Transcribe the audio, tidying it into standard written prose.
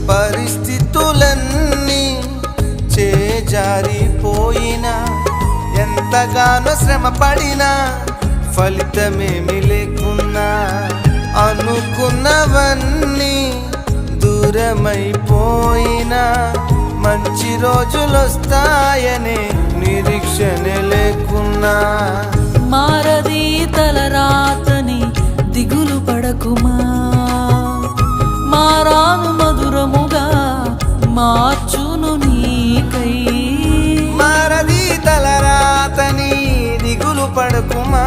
పరిస్థితులన్నీ చేజారిపోయినా ఎంతగానో శ్రమ పడినా ఫలితమేమి లేకున్నా అనుకున్నవన్నీ దూరమైపోయినా మంచి రోజులొస్తాయనే నిరీక్షణ లేకున్నా మారది తలరాతని దిగులు పడకుమా, మారాను మధురముగా మార్చును నీకై. మారది తలరాతని దిగులు పడకుమా.